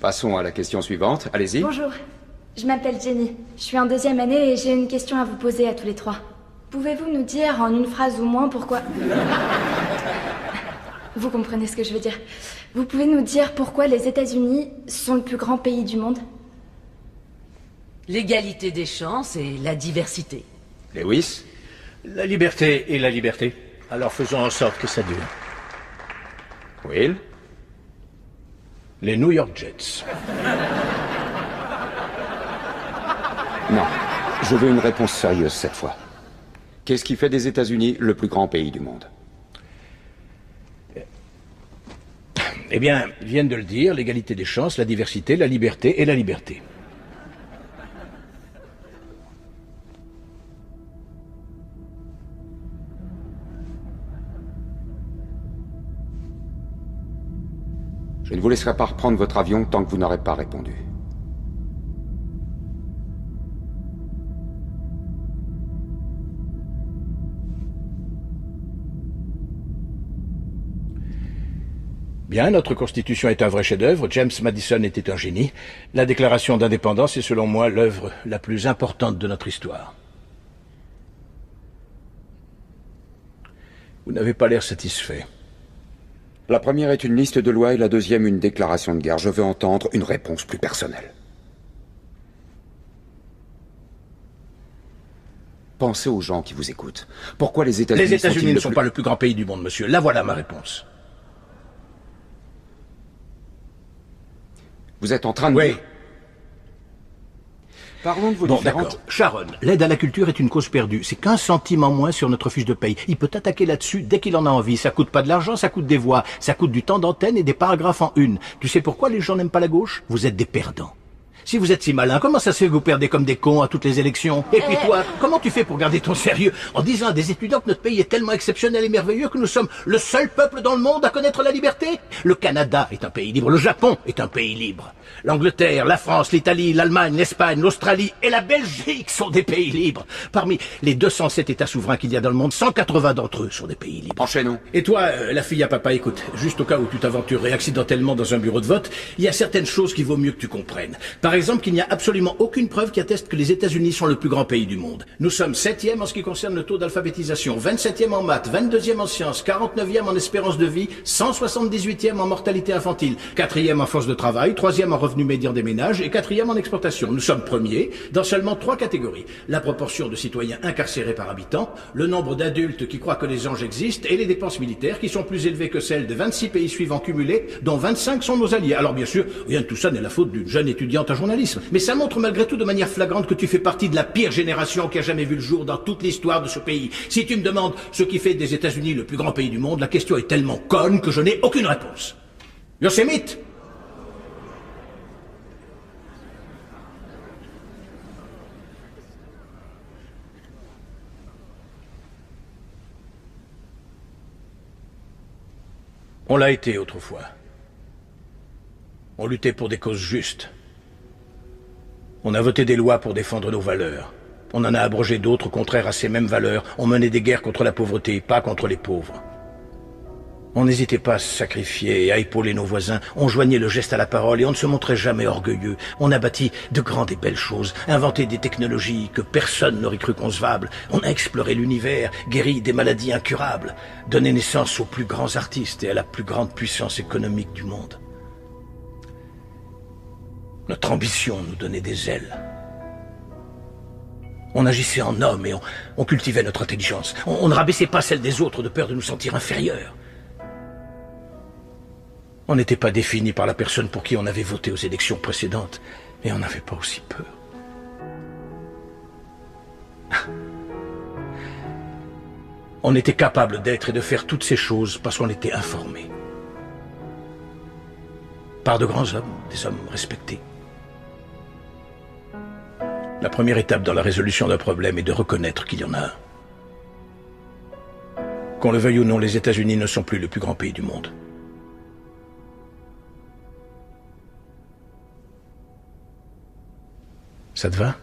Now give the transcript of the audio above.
Passons à la question suivante. Allez-y. Bonjour, je m'appelle Jenny. Je suis en 2e année et j'ai une question à vous poser à tous les trois. Pouvez-vous nous dire en une phrase ou moins pourquoi... Vous comprenez ce que je veux dire. Vous pouvez nous dire pourquoi les États-Unis sont le plus grand pays du monde? L'égalité des chances et la diversité. Lewis? La liberté et la liberté. Alors faisons en sorte que ça dure. Will? Les New York Jets. Non. Je veux une réponse sérieuse cette fois. Qu'est-ce qui fait des États-Unis le plus grand pays du monde? Eh bien, ils viennent de le dire, l'égalité des chances, la diversité, la liberté et la liberté. Je ne vous laisserai pas reprendre votre avion tant que vous n'aurez pas répondu. Bien, notre Constitution est un vrai chef-d'œuvre, James Madison était un génie. La Déclaration d'indépendance est selon moi l'œuvre la plus importante de notre histoire. Vous n'avez pas l'air satisfait. La première est une liste de lois et la deuxième une déclaration de guerre. Je veux entendre une réponse plus personnelle. Pensez aux gens qui vous écoutent. Pourquoi les États-Unis Les États-Unis ne sont plus... pas le plus grand pays du monde, monsieur. Là voilà ma réponse. Vous êtes en train de... Oui. Parlons de vos Bon, différentes... d'accord. Sharon, l'aide à la culture est une cause perdue. C'est qu'1 centime en moins sur notre fiche de paye. Il peut attaquer là-dessus dès qu'il en a envie. Ça coûte pas de l'argent, ça coûte des voix. Ça coûte du temps d'antenne et des paragraphes en une. Tu sais pourquoi les gens n'aiment pas la gauche? Vous êtes des perdants. Si vous êtes si malin, comment ça se fait que vous perdez comme des cons à toutes les élections? Et puis toi, comment tu fais pour garder ton sérieux en disant à des étudiants que notre pays est tellement exceptionnel et merveilleux que nous sommes le seul peuple dans le monde à connaître la liberté? Le Canada est un pays libre, le Japon est un pays libre. L'Angleterre, la France, l'Italie, l'Allemagne, l'Espagne, l'Australie et la Belgique sont des pays libres. Parmi les 207 États souverains qu'il y a dans le monde, 180 d'entre eux sont des pays libres. Enchaînons. Et toi, la fille à papa, écoute, juste au cas où tu t'aventurerais accidentellement dans un bureau de vote, il y a certaines choses qu'il vaut mieux que tu comprennes. Par exemple, qu'il n'y a absolument aucune preuve qui atteste que les États-Unis sont le plus grand pays du monde. Nous sommes 7e en ce qui concerne le taux d'alphabétisation, 27e en maths, 22e en sciences, 49e en espérance de vie, 178e en mortalité infantile, 4e en force de travail, 3e en revenu médian des ménages et 4e en exportation. Nous sommes premiers dans seulement 3 catégories. La proportion de citoyens incarcérés par habitant, le nombre d'adultes qui croient que les anges existent et les dépenses militaires qui sont plus élevées que celles de 26 pays suivants cumulés, dont 25 sont nos alliés. Alors bien sûr, rien de tout ça n'est la faute d'une jeune étudiante en journalisme. Mais ça montre malgré tout de manière flagrante que tu fais partie de la pire génération qui a jamais vu le jour dans toute l'histoire de ce pays. Si tu me demandes ce qui fait des États-Unis le plus grand pays du monde, la question est tellement conne que je n'ai aucune réponse. Yosemite. On l'a été autrefois. On luttait pour des causes justes. On a voté des lois pour défendre nos valeurs. On en a abrogé d'autres contraires à ces mêmes valeurs. On menait des guerres contre la pauvreté, pas contre les pauvres. On n'hésitait pas à se sacrifier et à épauler nos voisins. On joignait le geste à la parole et on ne se montrait jamais orgueilleux. On a bâti de grandes et belles choses, inventé des technologies que personne n'aurait cru concevables. On a exploré l'univers, guéri des maladies incurables, donné naissance aux plus grands artistes et à la plus grande puissance économique du monde. Notre ambition nous donnait des ailes. On agissait en homme et on cultivait notre intelligence. On ne rabaissait pas celle des autres de peur de nous sentir inférieurs. On n'était pas défini par la personne pour qui on avait voté aux élections précédentes, et on n'avait pas aussi peur. On était capable d'être et de faire toutes ces choses parce qu'on était informés. Par de grands hommes, des hommes respectés. La première étape dans la résolution d'un problème est de reconnaître qu'il y en a un. Qu'on le veuille ou non, les États-Unis ne sont plus le plus grand pays du monde. Ça te va ?